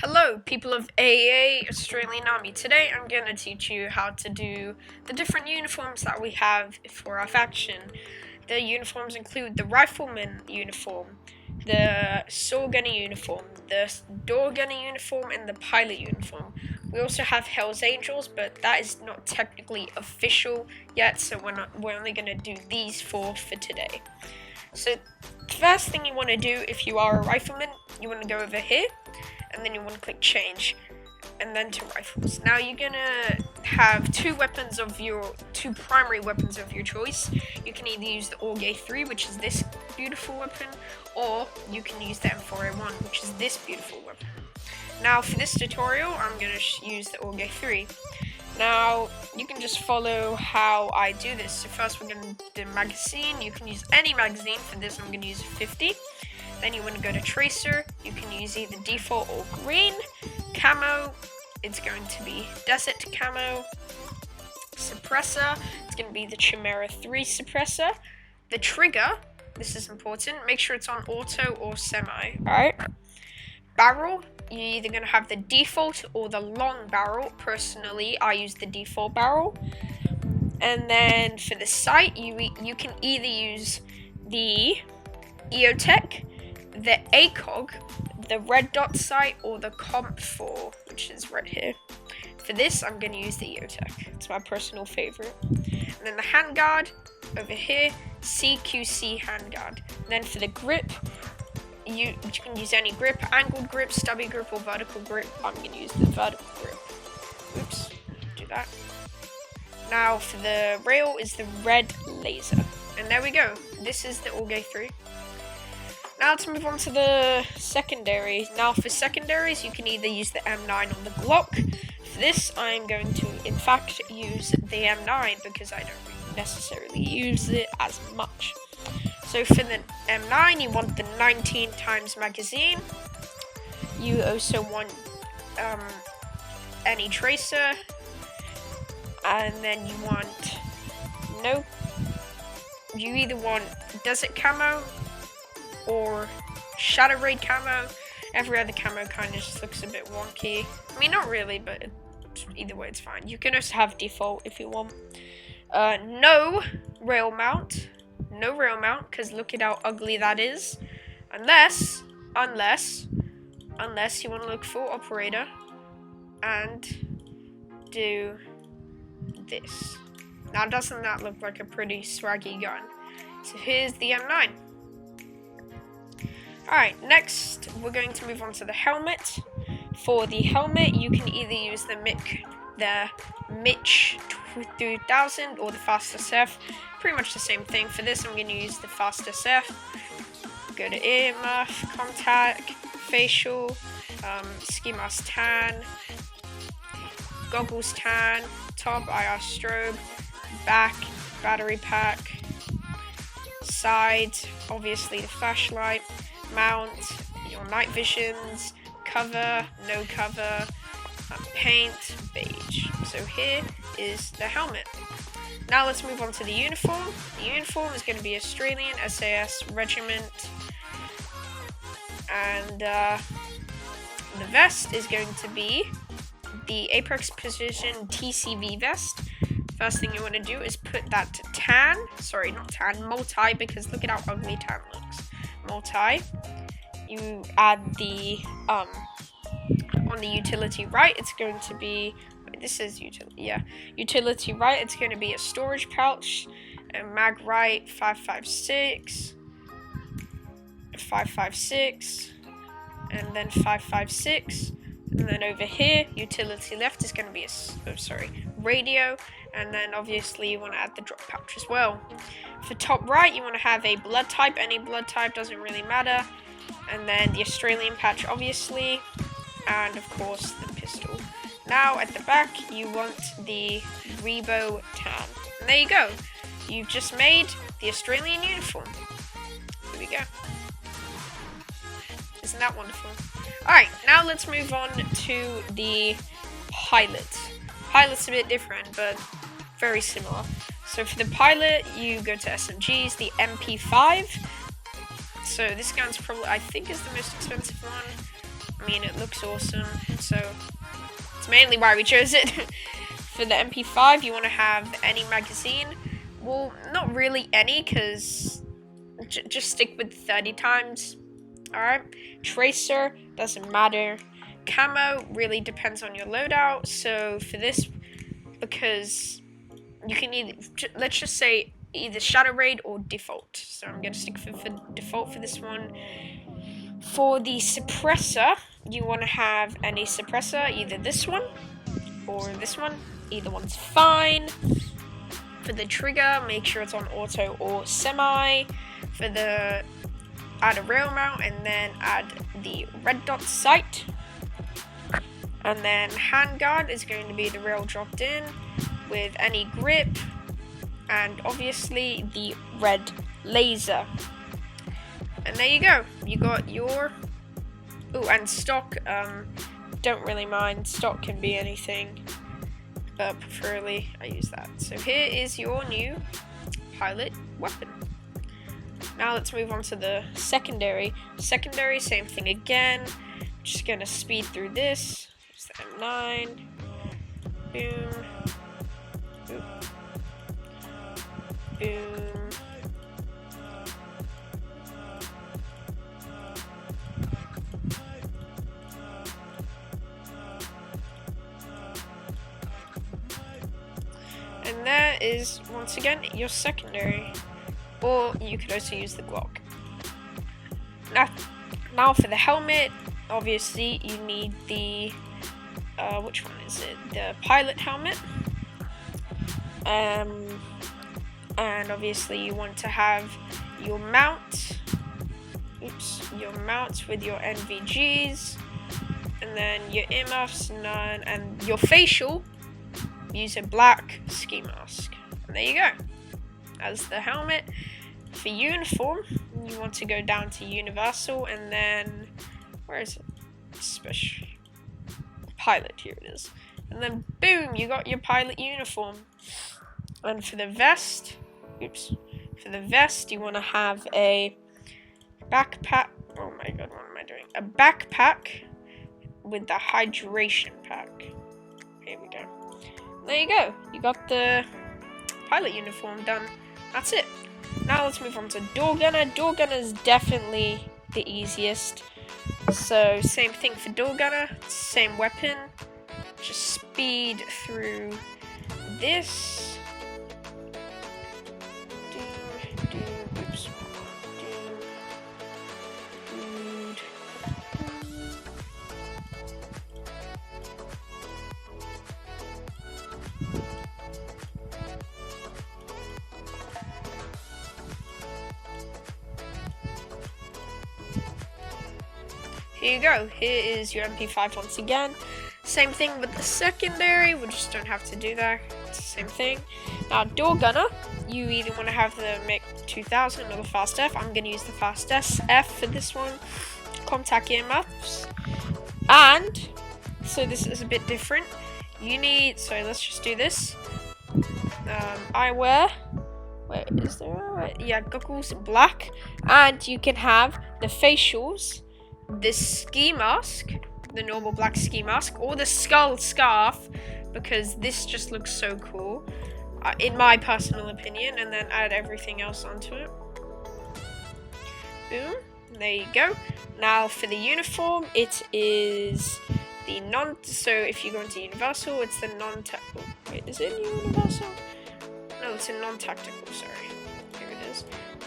Hello, people of AEA Australian Army. Today I'm going to teach you how to do the different uniforms that we have for our faction. The uniforms include the Rifleman uniform, the Saw Gunner uniform, the Door Gunner uniform, and the Pilot uniform. We also have Hell's Angels, but that is not technically official yet, so we're only going to do these four for today. So the first thing you want to do if you are a Rifleman, you want to go over here, and then you want to click change, and then to rifles. Now you're gonna have two primary weapons of your choice. You can either use the Orge 3, which is this beautiful weapon, or you can use the M4A1, which is this beautiful weapon. Now for this tutorial, I'm gonna use the Orge 3. Now you can just follow how I do this. So first we're gonna do magazine. You can use any magazine. For this I'm gonna use a 50. Then you want to go to Tracer. You can use either default or green. Camo, it's going to be Desert Camo. Suppressor, it's going to be the Chimera 3 suppressor. The trigger, this is important, make sure it's on auto or semi, alright? Barrel, you're either going to have the default or the long barrel. Personally, I use the default barrel. And then for the sight, you can either use the EOTech, the ACOG, the red dot sight, or the Comp 4, which is right here. For this, I'm going to use the EOTech. It's my personal favorite. And then the handguard over here, CQC handguard. And then for the grip, you can use any grip, angled grip, stubby grip, or vertical grip. I'm going to use the vertical grip. Oops, do that. Now for the rail is the red laser. And there we go. This is the Orge 3. Now let's move on to the secondary. Now for secondaries, you can either use the M9 or the Glock. For this, I'm going to, in fact, use the M9 because I don't necessarily use it as much. So for the M9, you want the 19 times magazine. You also want any tracer. And then you want, you either want Desert Camo or Shadow Raid camo. Every other camo kind of just looks a bit wonky. I mean, not really, but either way, it's fine. You can also have default if you want. No rail mount, because look at how ugly that is. Unless you want to look full operator and do this. Now, doesn't that look like a pretty swaggy gun? So here's the M9. Alright, next we're going to move on to the helmet. For the helmet, you can either use the Mitch 3000 or the Fast SF. Pretty much the same thing. For this, I'm going to use the Fast SF. Go to ear muff, contact, facial, ski mask tan, goggles tan, top IR strobe, back battery pack, side, obviously the flashlight, mount, your night visions, cover, no cover, paint, beige. So here is the helmet. Now let's move on to the uniform. The uniform is going to be Australian SAS Regiment, and the vest is going to be the Apex Precision TCV vest. First thing you want to do is put that to tan. Sorry, not tan, multi, because look at how ugly tan looks. Multi. You add the on the utility right, it's going to be, this is utility, yeah, utility right, it's going to be a storage pouch, and mag right 556, and then 556, and then over here utility left is going to be radio, and then obviously you want to add the drop pouch as well. For top right, you want to have a blood type. Any blood type, doesn't really matter. And then the Australian patch, obviously, and of course the pistol. Now at the back, you want the Rebo tan. And there you go. You've just made the Australian uniform. Here we go. Isn't that wonderful? Alright, now let's move on to the pilot. Pilot's a bit different, but very similar. So for the pilot, you go to SMGs, the MP5. So this gun's probably, I think, is the most expensive one. I mean, it looks awesome, so it's mainly why we chose it. For the MP5, you want to have any magazine. Well, not really any, because just stick with 30 times. Alright, tracer, doesn't matter. Camo really depends on your loadout, so for this, because you can either, let's just say either Shadow Raid or default. So I'm going to stick for default for this one. For the suppressor, you want to have any suppressor, either this one or this one. Either one's fine. For the trigger, make sure it's on auto or semi. For the add a rail mount, and then add the red dot sight. And then handguard is going to be the rail dropped in with any grip, and obviously the red laser. And there you go. You got your... Oh, and stock, don't really mind. Stock can be anything, but preferably I use that. So here is your new pilot weapon. Now let's move on to the secondary. Secondary, same thing again. Just gonna speed through this. It's the M9. Boom. Boom. Boom. And that is, once again, your secondary. Or you could also use the Glock. Now for the helmet, obviously you need the, which one is it? The pilot helmet. And obviously you want to have your mount. Your mount with your NVGs. And then your earmuffs, none. And your facial, use a black ski mask. And there you go. As the helmet. For uniform, you want to go down to universal, and then where is it? Special pilot, here it is. And then boom, you got your pilot uniform. And for the vest, for the vest you want to have a backpack. Oh my god, what am I doing? A backpack with the hydration pack. Here we go. There you go. You got the pilot uniform done. That's it. Now let's move on to door gunner. Door gunner is definitely the easiest. So same thing for door gunner. Same weapon. Just speed through this. Oops. Here you go. Here is your MP5 once again. Same thing with the secondary. We just don't have to do that. It's the same thing. Now, door gunner, you either want to have the MiG 2000 or the Fast F. I'm going to use the Fast SF for this one. Contact earmuffs. And, so this is a bit different. You need, so let's just do this. Eyewear. Wait, is there eyewear? Yeah, goggles black. And you can have the facials. This ski mask, the normal black ski mask, or the skull scarf, because this just looks so cool, in my personal opinion, and then add everything else onto it. Boom, there you go. Now for the uniform, it is the so if you go into universal, it's the non-tactical. Wait, is it universal? No, it's a non-tactical, sorry. Here it is.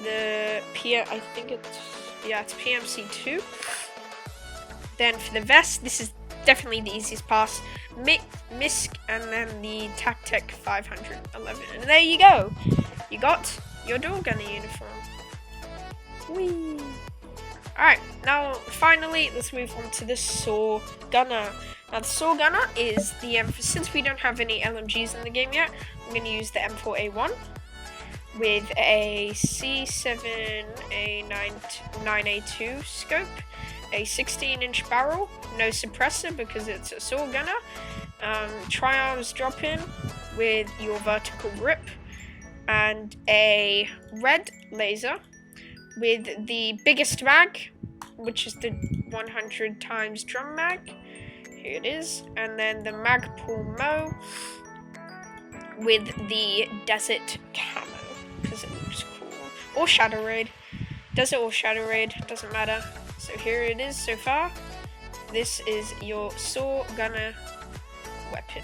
The I think it's PMC2. Then for the vest, this is definitely the easiest pass. MISC, and then the TacTech 511. And there you go. You got your door gunner uniform. Whee! Alright, now finally, let's move on to the saw gunner. Now the saw gunner is the since we don't have any LMGs in the game yet, I'm going to use the M4A1 with a C7A9A2 scope, a 16-inch barrel, no suppressor because it's a saw gunner, tri-arms drop-in with your vertical grip, and a red laser with the biggest mag, which is the 100 times drum mag. Here it is. And then the Magpul Mo with the Desert Camo, because it looks cool. Or Shadow Raid. Desert or Shadow Raid, doesn't matter. So here it is so far. This is your Saw Gunner weapon.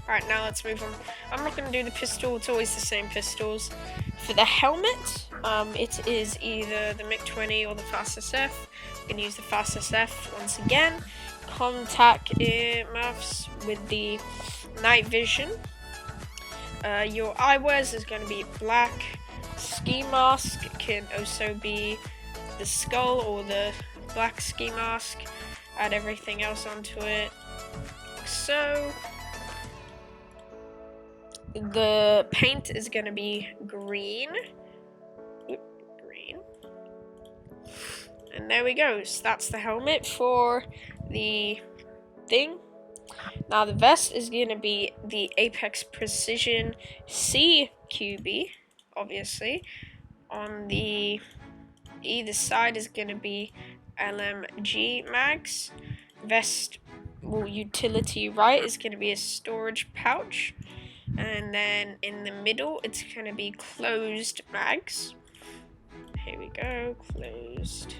Alright, now let's move on. I'm not going to do the pistol, it's always the same pistols. For the helmet, it is either the MiG-20 or the Fast SF. I'm going to use the Fast SF once again. Contact earmuffs with the night vision. Your eyewears is going to be black. Ski mask can also be the skull or the black ski mask. Add everything else onto it, like so. The paint is going to be green. Green. And there we go. So that's the helmet for the thing. Now the vest is going to be the Apex Precision CQB, obviously. On the either side is going to be LMG mags. Vest, well, utility right is going to be a storage pouch. And then in the middle, it's going to be closed mags. Here we go, closed.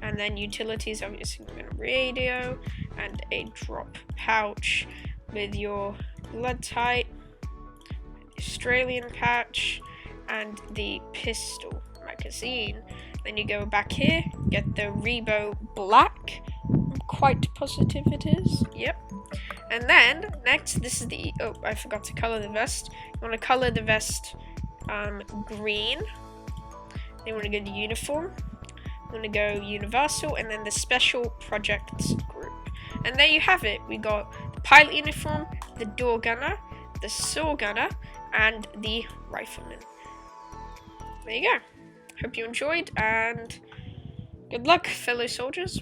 And then utilities, obviously, radio and a drop pouch with your blood type, Australian patch, and the pistol magazine. Then you go back here, get the Rebo Black. I'm quite positive it is. Yep. And then next, this is the, oh, I forgot to color the vest. You want to color the vest green. Then you want to go to uniform. You want to go universal, and then the special projects group. And there you have it. We got the pilot uniform, the door gunner, the saw gunner, and the rifleman. There you go. Hope you enjoyed, and good luck, fellow soldiers.